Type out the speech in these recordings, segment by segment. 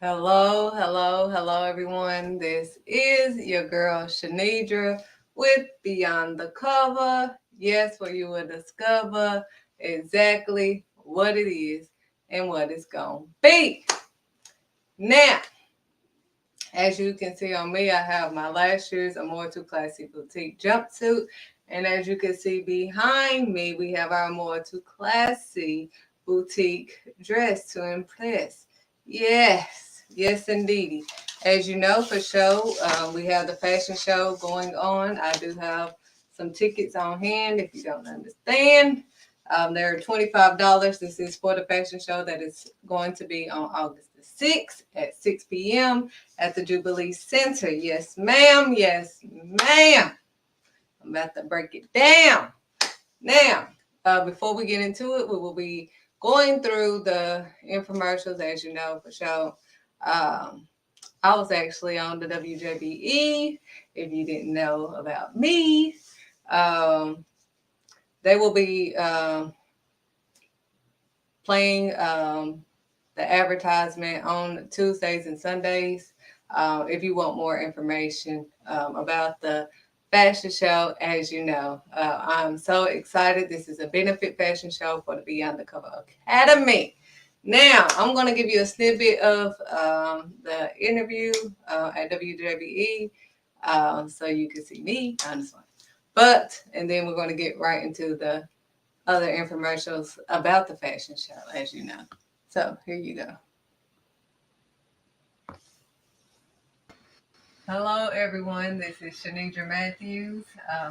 Hello, everyone. This is your girl Shanidra with Beyond the Cover. Yes, where you will discover exactly what it is and what it's going to be. Now, as you can see on me, I have my last year's More Too Classy Boutique jumpsuit. And as you can see behind me, we have our More Too Classy Boutique dress to impress. Yes, indeedy. As you know, for show, we have the fashion show going on. I do have some tickets on hand if you don't understand. They're $25. This is for the fashion show that is going to be on August the 6th at 6 p.m. at the Jubilee Center. Yes, ma'am. Yes, ma'am. I'm about to break it down. Now, before we get into it, we will be going through the infomercials, as you know, for sure. I was actually on the WJBE. If you didn't know about me, they will be playing the advertisement on Tuesdays and Sundays. If you want more information about the fashion show, as you know, I'm so excited. This is a benefit fashion show for the Beyond the Cover Academy. Now, I'm going to give you a snippet of the interview at WJBE so you can see me, honestly. And then we're going to get right into the other infomercials about the fashion show, as you know. So here you go. Hello, everyone. This is Shanidra Matthews,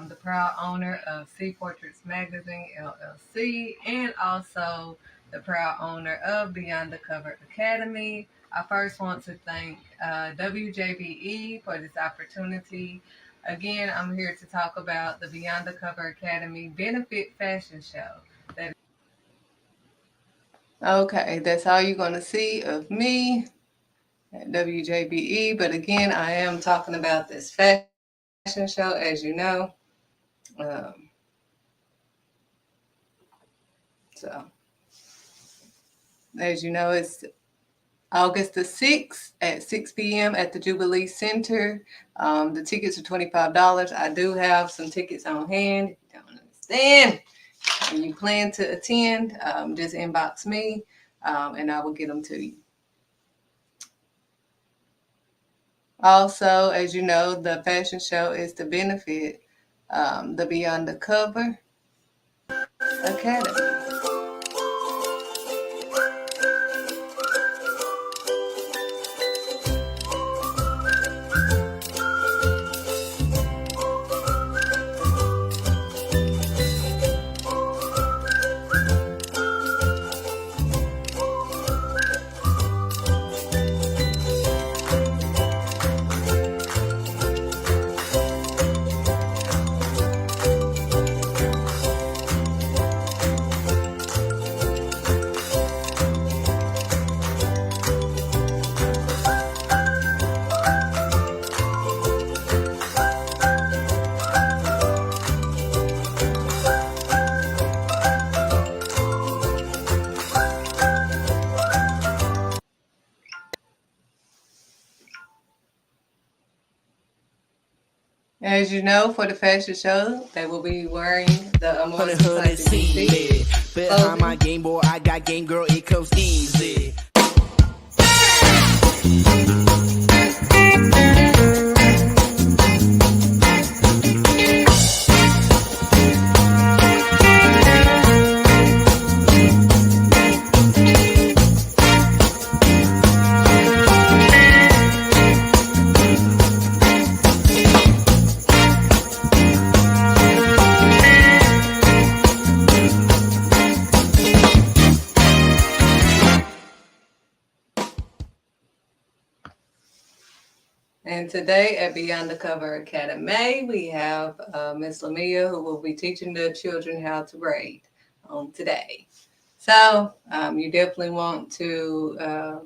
the proud owner of Sea Portraits Magazine, LLC, and also the proud owner of Beyond the Cover Academy. I first want to thank WJBE for this opportunity. Again, I'm here to talk about the Beyond the Cover Academy Benefit Fashion Show. Okay, that's all you're going to see of me at WJBE. But again, I am talking about this fashion show, as you know. Um, so, as you know, it's August the 6th at 6 p.m. at the Jubilee Center. The tickets are $25. I do have some tickets on hand. If you don't understand and you plan to attend, just inbox me and I will get them to you. Also, as you know, the fashion show is to benefit the Beyond the Cover Academy. As you know, for the fashion show, they will be wearing the More Too Classy Boutique. Behind my game boy, I got game girl, it comes easy. And today at Beyond the Cover Academy, we have Miss Lamia, who will be teaching the children how to braid today. So you definitely want to,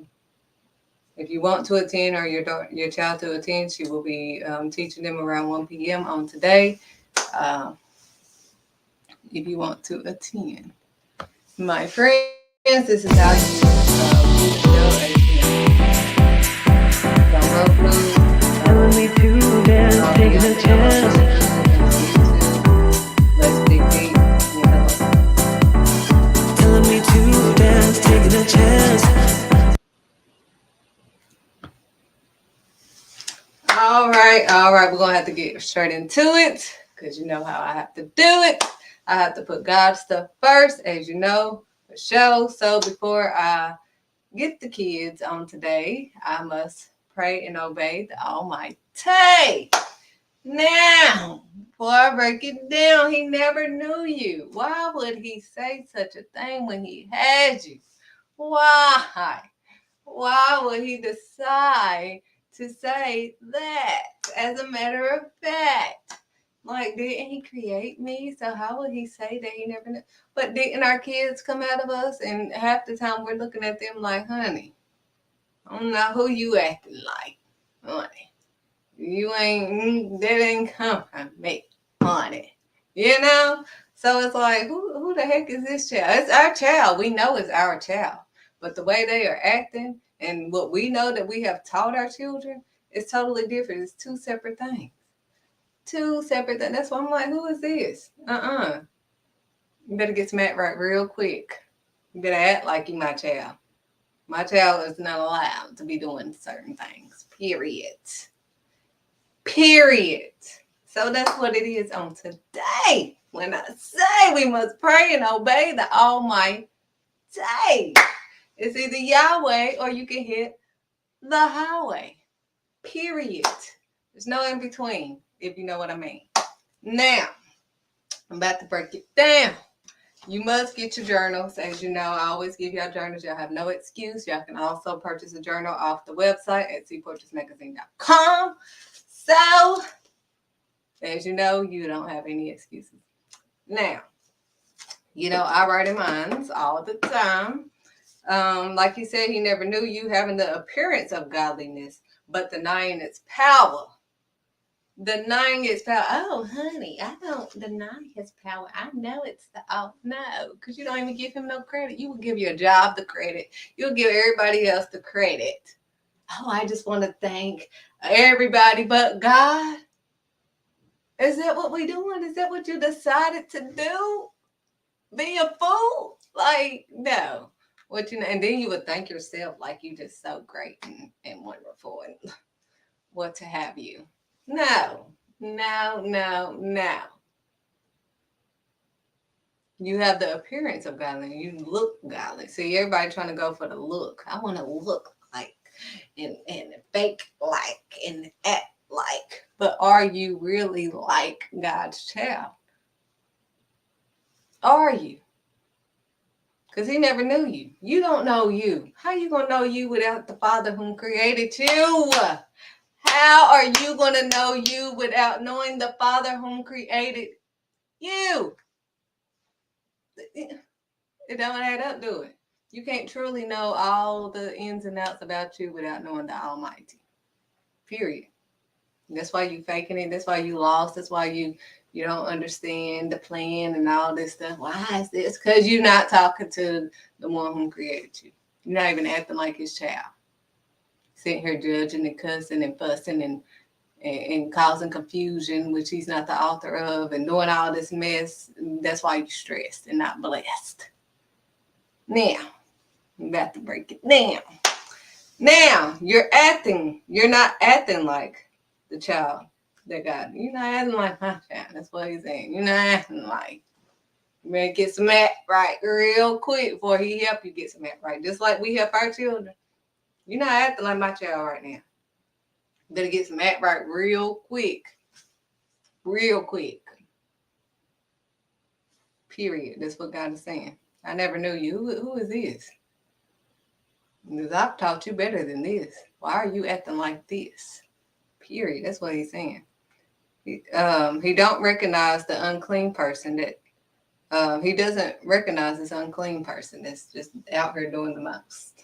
if you want to attend or your child to attend, she will be teaching them around 1 p.m. on today. If you want to attend. My friends, this is how you do chance. All right, all right. We're gonna have to get straight into it because you know how I have to do it. I have to put God stuff first, as you know, for show. So before I get the kids on today, I must pray and obey the Almighty. Now, before I break it down, he never knew you. Why would he say such a thing when he had you? Why? Why would he decide to say that? As a matter of fact, like, didn't he create me? So how would he say that he never knew? But didn't our kids come out of us? And half the time we're looking at them like, honey, I don't know who you acting like, honey. You ain't, that ain't come from me, honey. You know? So it's like, who the heck is this child? It's our child. We know it's our child. But the way they are acting and what we know that we have taught our children is totally different. It's two separate things. Two separate things. That's why I'm like, who is this? You better get some act right real quick. You better act like you my child. My child is not allowed to be doing certain things. Period. Period. So that's what it is on today. When I say we must pray and obey the Almighty, it's either Yahweh or you can hit the highway. Period. There's no in between, if you know what I mean. Now, I'm about to break it down. You must get your journals. As you know, I always give y'all journals. Y'all have no excuse. Y'all can also purchase a journal off the website at cportraitsmagazine.com. So, as you know, you don't have any excuses. Now, you know, I write in mine all the time. Like he said, he never knew you, having the appearance of godliness, but denying its power. Denying its power. Oh, honey, I don't deny his power. I know it's the no, because you don't even give him no credit. You will give your job the credit. You'll give everybody else the credit. Oh, I just want to thank everybody but God. Is that what we doing? Is that what you decided to do? Be a fool? Like, no. What you know, and then you would thank yourself like you just so great and wonderful and what to have you. No, no, no, no. You have the appearance of godly. You look godly. See, everybody trying to go for the look. I want to look like and fake like and act like. But are you really like God's child? Are you? Because he never knew you. You don't know you. How you going to know you without the Father whom created you? How are you going to know you without knowing the Father whom created you? It don't add up, do it? You can't truly know all the ins and outs about you without knowing the Almighty. Period. That's why you faking it. That's why you lost. That's why you don't understand the plan and all this stuff. Why is this? Because you're not talking to the one who created you. You're not even acting like his child. Sitting here judging and cussing and fussing and causing confusion, which he's not the author of, and doing all this mess. That's why you're stressed and not blessed. Now, I'm about to break it down. Now, you're not acting like the child that God, you're not acting like my child. That's what he's saying. You're not acting like. You better get some act right real quick before he help you get some act right. Just like we help our children. You're not acting like my child right now. You better get some act right real quick. Real quick. Period. That's what God is saying. I never knew you. Who is this? Because I've taught you better than this. Why are you acting like this? Period. That's what he's saying. He don't recognize the unclean person that he doesn't recognize this unclean person that's just out here doing the most.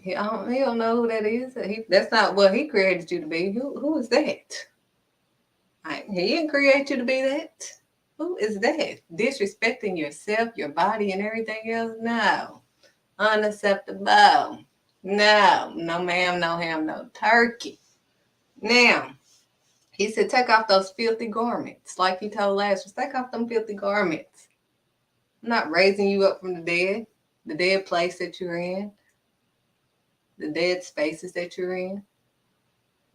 He don't know who that is. That's not what he created you to be. Who is that? He didn't create you to be that. Who is that? Disrespecting yourself, your body, and everything else? No. Unacceptable. No ma'am, no ham, no turkey. Now, he said, take off those filthy garments. Like he told Lazarus, take off them filthy garments. I'm not raising you up from the dead. the dead place that you're in, the dead spaces that you're in.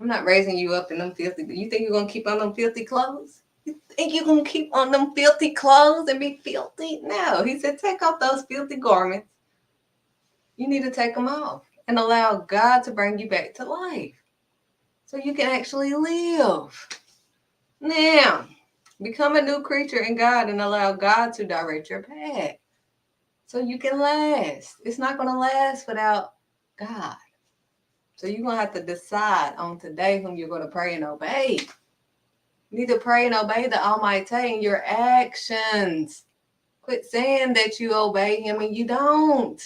I'm not raising you up in them filthy. You think you're going to keep on them filthy clothes? You think you're going to keep on them filthy clothes and be filthy? No. He said, take off those filthy garments. You need to take them off and allow God to bring you back to life so you can actually live. Now, become a new creature in God and allow God to direct your path so you can last. It's not going to last without God. So you're going to have to decide on today whom you're going to pray and obey. You need to pray and obey the Almighty in your actions. Quit saying that you obey him and you don't.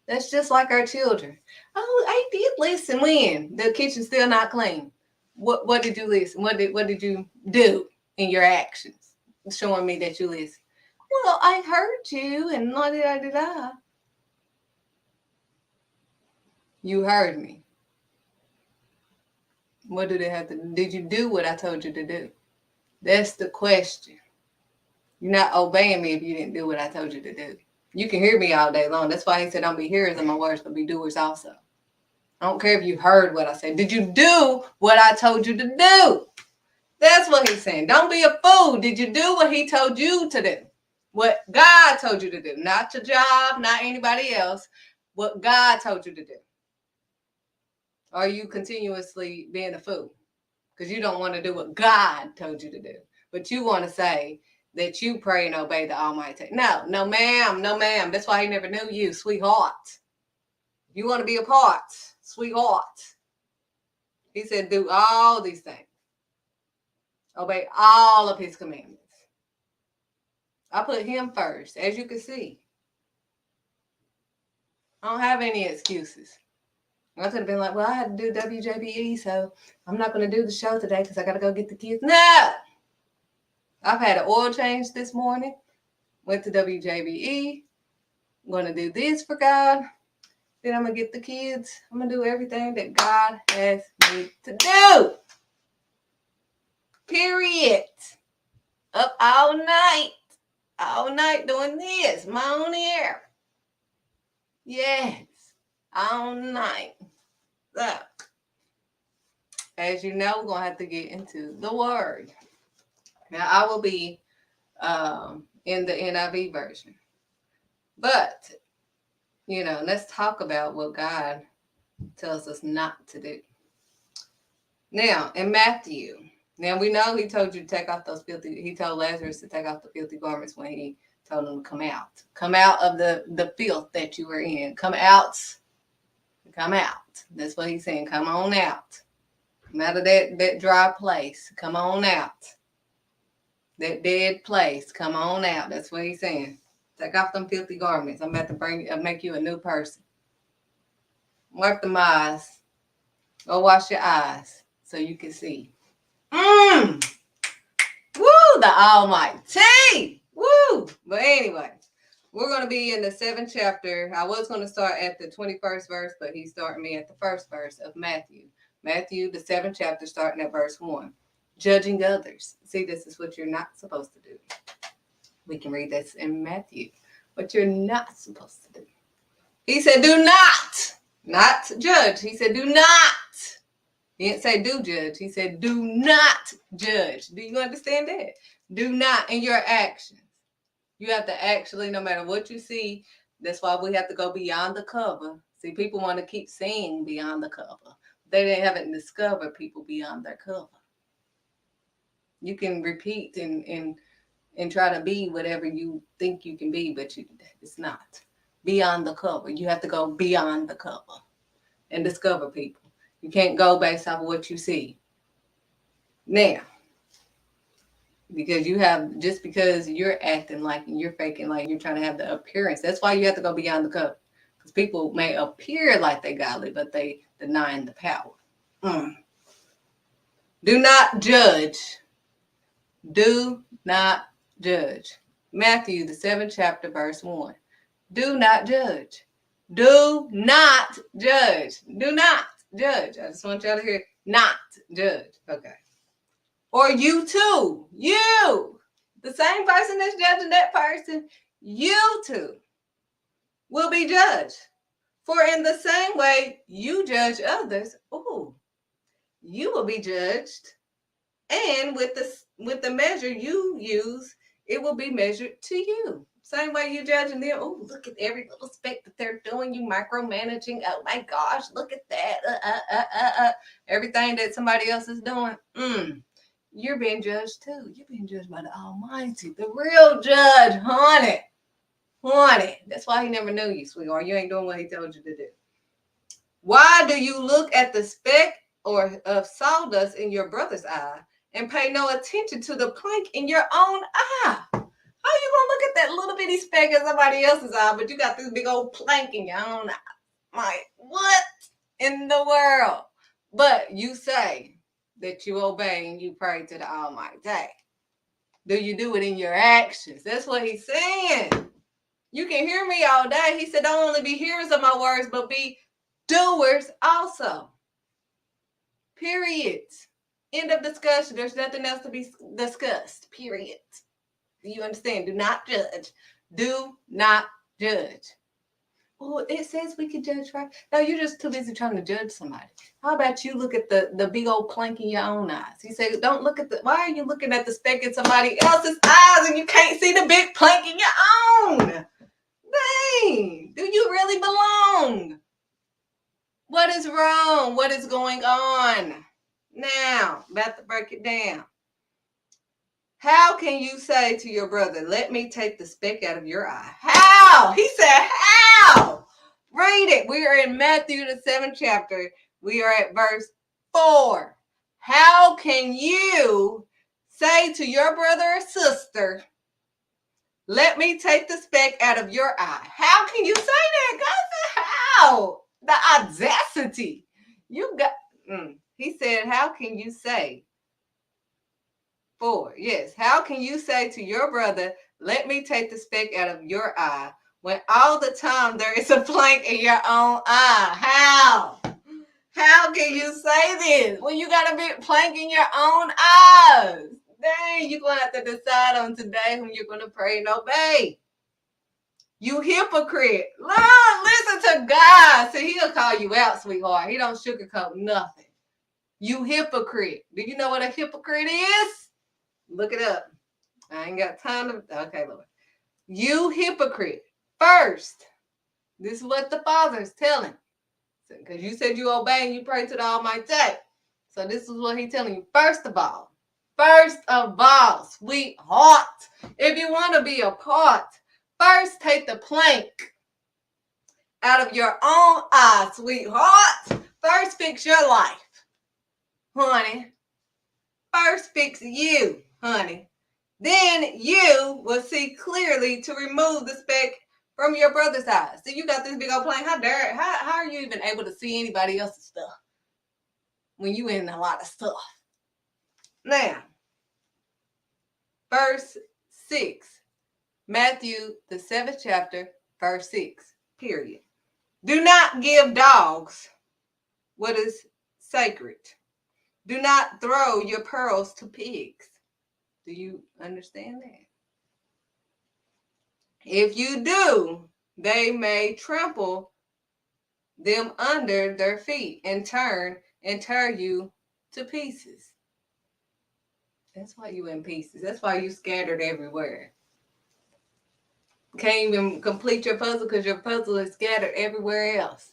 That's just like our children. Oh, I did listen when the kitchen's still not clean. What did you listen? What did you do in your actions? Showing me that you listen. Well, I heard you and la da da da. You heard me. What did it have to do? Did you do what I told you to do? That's the question. You're not obeying me if you didn't do what I told you to do. You can hear me all day long. That's why he said, don't be hearers of my words, but be doers also. I don't care if you heard what I said. Did you do what I told you to do? That's what he's saying. Don't be a fool. Did you do what he told you to do? What God told you to do. Not your job, not anybody else. What God told you to do. Are you continuously being a fool? Because you don't want to do what God told you to do. But you want to say that you pray and obey the Almighty. No, ma'am. That's why he never knew you, sweetheart. You want to be a part, sweetheart. He said, do all these things. Obey all of his commandments. I put him first, as you can see. I don't have any excuses. I could have been like, well, I had to do WJBE, so I'm not going to do the show today because I got to go get the kids. No! I've had an oil change this morning. Went to WJBE. I'm going to do this for God. Then I'm going to get the kids. I'm going to do everything that God has me to do. Period. Up all night doing this. I'm on here. Yes. All night. So, as you know, we're going to have to get into the word. Now, I will be in the NIV version. But, let's talk about what God tells us not to do. Now, in Matthew, now we know he told you to take off he told Lazarus to take off the filthy garments when he told him to come out. Come out of the filth that you were in. Come out. That's what he's saying. Come on out. Come out of that dry place. Come on out. That dead place. Come on out. That's what he's saying. Take off them filthy garments. I'm about to make you a new person. Wipe them eyes. Go wash your eyes so you can see. Woo, the Almighty. Woo. But anyway, we're going to be in the 7th chapter. I was going to start at the 21st verse, but he's starting me at the 1st verse of Matthew. Matthew, the 7th chapter, starting at verse 1. Judging others. See, this is what you're not supposed to do. We can read this in Matthew. What you're not supposed to do. He said, do not judge. He said, do not. He didn't say do judge. He said, do not judge. Do you understand that? Do not in your actions. You have to actually, no matter what you see, that's why we have to go beyond the cover. See, people want to keep saying beyond the cover. They haven't discovered people beyond their cover. You can repeat and try to be whatever you think you can be, but it's not. Beyond the cover. You have to go beyond the cover and discover people. You can't go based off of what you see. Now, because you're acting like you're faking like you're trying to have the appearance. That's why you have to go beyond the cover. Because people may appear like they're godly, but they denying the power. Do not judge. Do not judge. Matthew, the 7th chapter, verse 1. Do not judge. Do not judge. Do not judge. I just want y'all to hear not judge. Okay. Or you too. You. The same person that's judging that person. You too will be judged. For in the same way you judge others, you will be judged. And with the measure you use, it will be measured to you. Same way you judging them. Oh, look at every little speck that they're doing. You micromanaging. Oh my gosh, look at that. Everything that somebody else is doing. You're being judged too. You're being judged by the Almighty, the real judge, honey. Honey. That's why he never knew you, sweetheart. You ain't doing what he told you to do. Why do you look at the speck or of sawdust in your brother's eye and pay no attention to the plank in your own eye? How you gonna look at that little bitty speck in somebody else's eye, but you got this big old plank in your own eye? Like, what in the world? But you say that you obey and you pray to the Almighty. Do you do it in your actions? That's what he's saying. You can hear me all day. He said, don't only be hearers of my words, but be doers also. Period. End of discussion. There's nothing else to be discussed. Period. Do you understand? Do not judge. Do not judge. Oh, it says we can judge, right? No, you're just too busy trying to judge somebody. How about you look at the big old plank in your own eyes? He said, don't look at why are you looking at the speck in somebody else's eyes and you can't see the big plank in your own? Dang, do you really belong? What is wrong? What is going on? Now, about to break it down. How can you say to your brother, let me take the speck out of your eye? How? He said, how? Read it. We are in Matthew, the 7th chapter. We are at verse 4. How can you say to your brother or sister, let me take the speck out of your eye? How can you say that? God said, how? The audacity. You got, he said, how can you say? 4. Yes. How can you say to your brother, let me take the speck out of your eye, when all the time there is a plank in your own eye? How? How can you say this when you got a big plank in your own eyes? Dang, you're going to have to decide on today whom you're going to pray and obey. You hypocrite. Lord, listen to God. See, he'll call you out, sweetheart. He don't sugarcoat nothing. You hypocrite. Do you know what a hypocrite is? Look it up. I ain't got time to. Okay, Lord. You hypocrite. First, this is what the Father is telling. Because you said you obey and you pray to the Almighty. So this is what he's telling you. First of all, sweetheart, if you want to be a part, first take the plank out of your own eye, sweetheart. First fix your life, honey. First fix you, honey. Then you will see clearly to remove the speck from your brother's eyes. So you got this big old plank. How are you even able to see anybody else's stuff when you in a lot of stuff? Now, verse 6. Matthew, the 7th chapter, verse 6, period. Do not give dogs what is sacred. Do not throw your pearls to pigs. Do you understand that? If you do, they may trample them under their feet and tear you to pieces. That's why you in pieces. That's why you scattered everywhere. Can't even complete your puzzle because your puzzle is scattered everywhere else.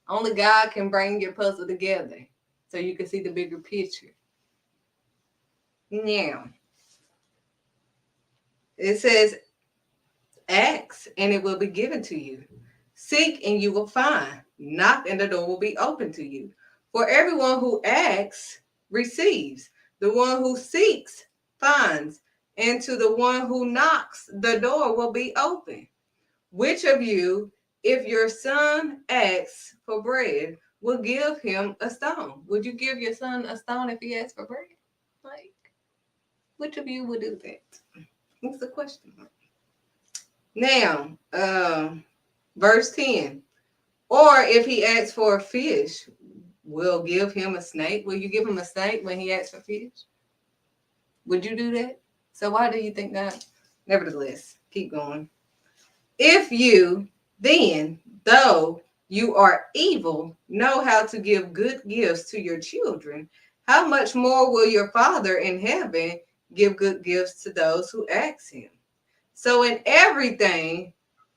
Only God can bring your puzzle together so you can see the bigger picture. Now, it says, ask and it will be given to you. Seek and you will find. Knock and the door will be open to you. For everyone who asks receives. The one who seeks finds. And to the one who knocks, the door will be open. Which of you, if your son asks for bread, will give him a stone? Would you give your son a stone if he asks for bread? Like, which of you would do that? That's the question. Now, verse 10. Or if he asks for a fish, we'll give him a snake. Will you give him a snake when he asks for fish? Would you do that? So why do you think that? Nevertheless, keep going. If you Then, though you are evil, know how to give good gifts to your children. How much more will your Father in heaven give good gifts to those who ask him? So, in everything,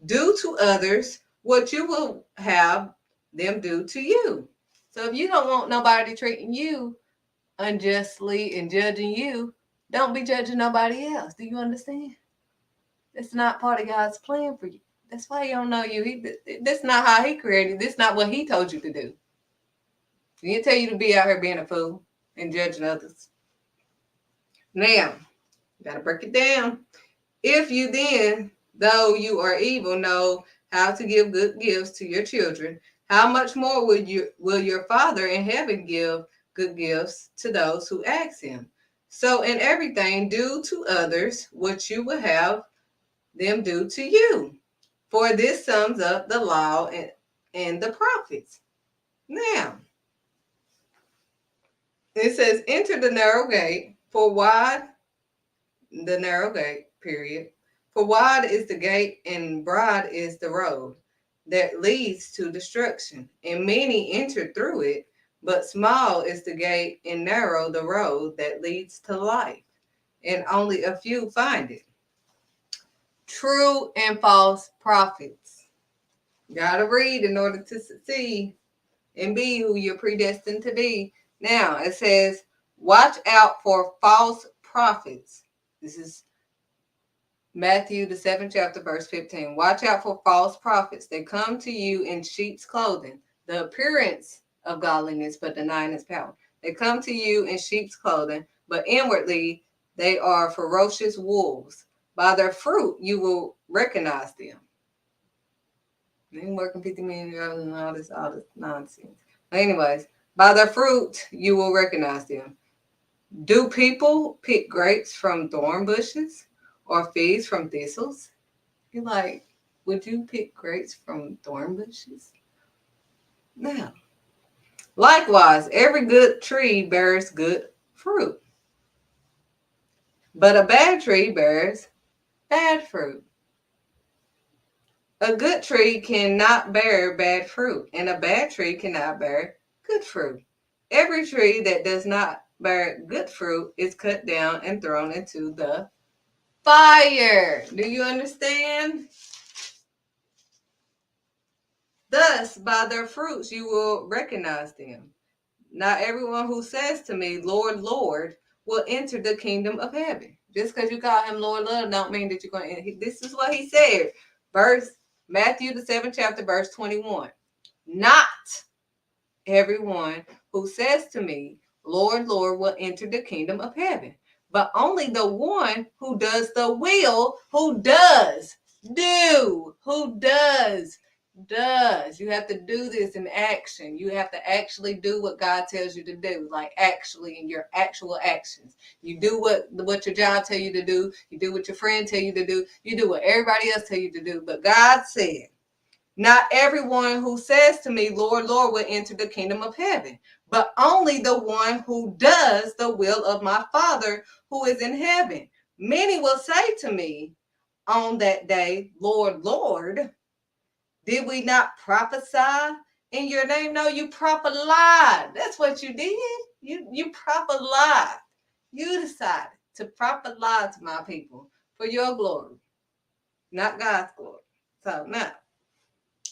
do to others what you will have them do to you. So, if you don't want nobody treating you unjustly and judging you, don't be judging nobody else. Do you understand? That's not part of God's plan for you. That's why he don't know you. That's not how he created. This not what he told you to do. He didn't tell you to be out here being a fool and judging others. Now, gotta break it down. If you then, though you are evil, know how to give good gifts to your children, how much more will your Father in heaven give good gifts to those who ask him? So in everything, do to others what you would have them do to you. For this sums up the law and the prophets. Now, it says, enter the narrow gate, for wide the narrow gate, period. For wide is the gate and broad is the road that leads to destruction, and many enter through it, but small is the gate and narrow the road that leads to life, and only a few find it. True and false prophets. Gotta read in order to succeed and be who you're predestined to be. Now, it says, watch out for false prophets. This is Matthew, the 7th chapter, verse 15. Watch out for false prophets. They come to you in sheep's clothing, the appearance of godliness, but denying its power. They come to you in sheep's clothing, but inwardly they are ferocious wolves. By their fruit you will recognize them. They ain't working 50 million and all this nonsense. But anyways, by their fruit you will recognize them. Do people pick grapes from thorn bushes or figs from thistles? You're like, would you pick grapes from thorn bushes? No. Likewise, every good tree bears good fruit, but a bad tree bears bad fruit. A good tree cannot bear bad fruit, and a bad tree cannot bear good fruit. Every tree that does not bear good fruit is cut down and thrown into the fire. Do you understand? Thus, by their fruits you will recognize them. Not everyone who says to me, Lord, Lord, will enter the kingdom of heaven. Just because you call him Lord, Lord, don't mean that you're going to enter. This is what he said. Matthew, the 7th chapter, verse 21. Not everyone who says to me, Lord, Lord, will enter the kingdom of heaven, but only the one who does the will, who does. You have to do this in action. You have to actually do what God tells you to do, like actually in your actual actions. You do what your job tell you to do. You do what your friend tell you to do. You do what everybody else tell you to do. But God said, not everyone who says to me, Lord, Lord, will enter the kingdom of heaven, but only the one who does the will of my Father who is in heaven. Many will say to me on that day, Lord, Lord, did we not prophesy in your name? No, you prophelied. That's what you did. You prophelied. You decided to prophesy to my people for your glory, not God's glory. So now,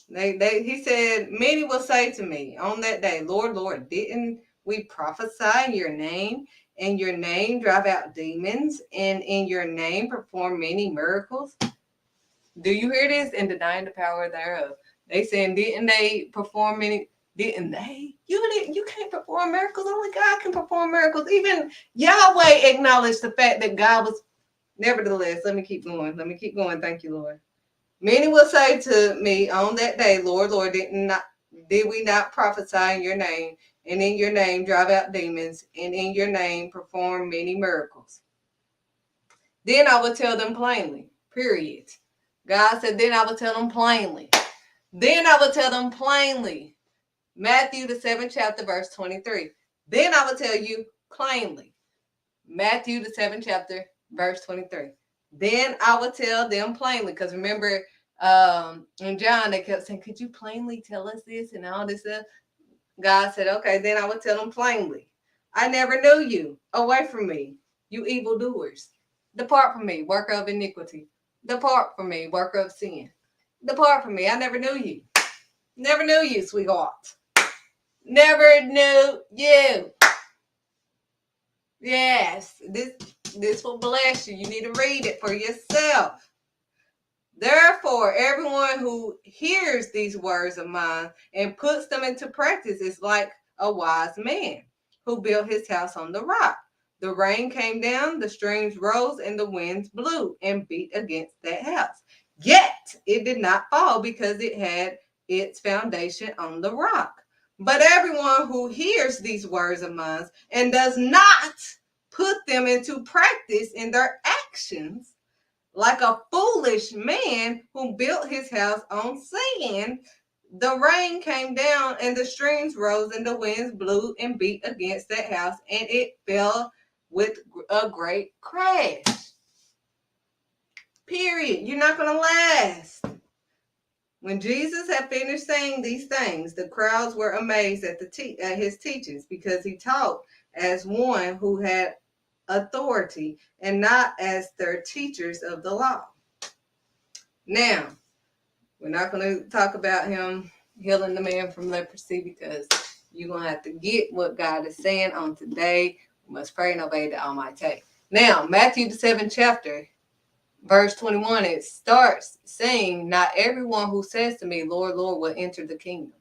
he said, many will say to me on that day, Lord, Lord, didn't we prophesy in your name, and your name drive out demons, and in your name perform many miracles? Do you hear this? And denying the power thereof. They saying, didn't they perform many? Didn't they? You can't perform miracles. Only God can perform miracles. Even Yahweh acknowledged the fact that God was. Nevertheless, let me keep going. Thank you, Lord. Many will say to me on that day, Lord, Lord, did we not prophesy in your name, and in your name drive out demons, and in your name perform many miracles? Then I will tell them plainly, period. God said, then I will tell them plainly. Matthew, the 7th chapter, verse 23. Then I will tell you plainly. Matthew, the 7th chapter, verse 23. Then I will tell them plainly. Because remember, And John, they kept saying, could you plainly tell us this and all this stuff? God said, okay, then I would tell them plainly. I never knew you. Away from me, you evildoers. Depart from me, worker of iniquity. Depart from me, worker of sin. Depart from me. I never knew you. Never knew you, sweetheart. Never knew you. Yes, this will bless you. You need to read it for yourself. Therefore, everyone who hears these words of mine and puts them into practice is like a wise man who built his house on the rock. The rain came down, the streams rose, and the winds blew and beat against that house. Yet it did not fall because it had its foundation on the rock. But everyone who hears these words of mine and does not put them into practice in their actions, like a foolish man who built his house on sand, the rain came down and the streams rose and the winds blew and beat against that house, and it fell with a great crash. Period. You're not going to last. When Jesus had finished saying these things, the crowds were amazed at his teachings, because he taught as one who had authority and not as their teachers of the law. Now, we're not going to talk about him healing the man from leprosy, because you're going to have to get what God is saying on today. We must pray and obey the Almighty. Now, Matthew the 7th chapter, verse 21, it starts saying, not everyone who says to me, Lord, Lord, will enter the kingdom.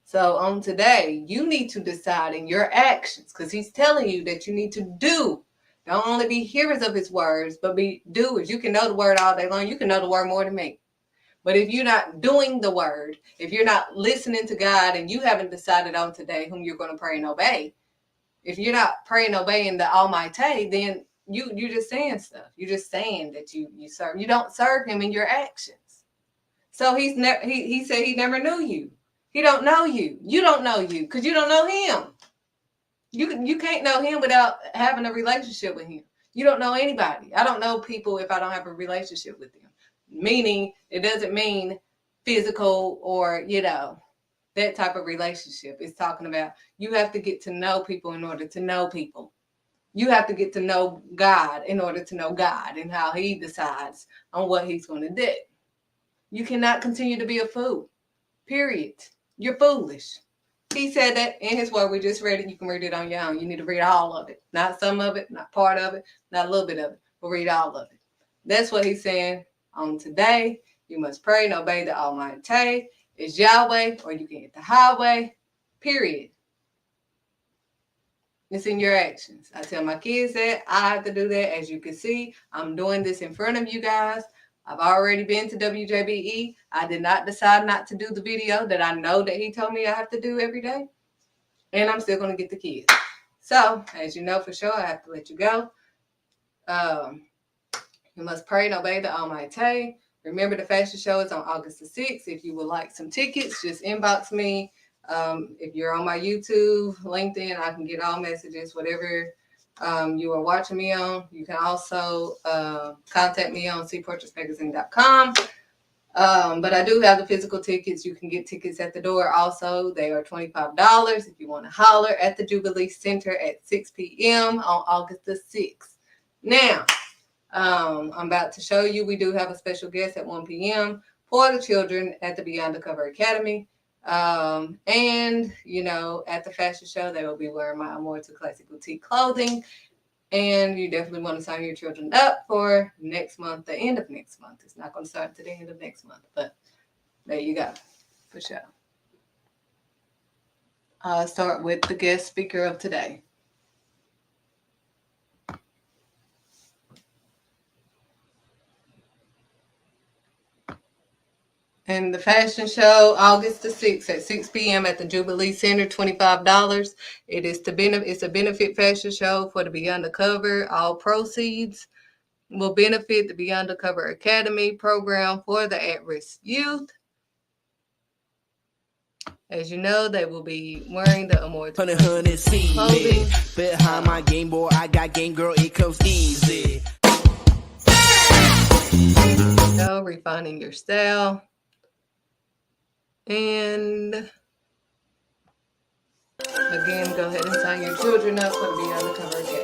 So on today, you need to decide in your actions, because he's telling you that you need to do. Don't only be hearers of his words, but be doers. You can know the word all day long. You can know the word more than me. But if you're not doing the word, if you're not listening to God, and you haven't decided on today whom you're going to pray and obey, if you're not praying and obeying the Almighty, then you're just saying stuff. You're just saying that you serve. You don't serve him in your actions. So he said he never knew you. He don't know you. You don't know you, because you don't know him. You can't know him without having a relationship with him. You don't know anybody. I don't know people if I don't have a relationship with them. Meaning, it doesn't mean physical or, that type of relationship. It's talking about you have to get to know people in order to know people. You have to get to know God in order to know God and how he decides on what he's going to do. You cannot continue to be a fool. Period. You're foolish. He said that in his word. We just read it. You can read it on your own. You need to read all of it. Not some of it, not part of it, not a little bit of it, but read all of it. That's what he's saying on today. You must pray and obey the Almighty. It's Yahweh, or you can hit the highway. Period. It's in your actions. I tell my kids that. I have to do that. As you can see, I'm doing this in front of you guys. I've already been to WJBE. I did not decide not to do the video that I know that he told me I have to do every day. And I'm still going to get the kids. So, as you know for sure, I have to let you go. You must pray and obey the Almighty. Remember, the fashion show is on August the 6th. If you would like some tickets, just inbox me. If you're on my YouTube, LinkedIn, I can get all messages, whatever you are watching me on. You can also contact me on cportraitsmagazine.com. But I do have the physical tickets. You can get tickets at the door also. They are $25 if you want to holler at the Jubilee Center at 6 p.m. on August the 6th. Now, I'm about to show you, we do have a special guest at 1 p.m. for the children at the Beyond the Cover Academy. And, at the fashion show, they will be wearing my Immortal Classic Boutique clothing. And you definitely want to sign your children up for next month, the end of next month. It's not going to start to the end of next month, but there you go, for sure. I'll start with the guest speaker of today. And the fashion show, August the 6th at 6 p.m. at the Jubilee Center, $25. It's a benefit fashion show for the Beyond the Cover. All proceeds will benefit the Beyond the Cover Academy program for the at-risk youth. As you know, they will be wearing the Immortal clothing. Behind my game boy, I got game girl, it comes easy. go, refining your style. And again, go ahead and sign your children up for the Beyond the Cover Academy.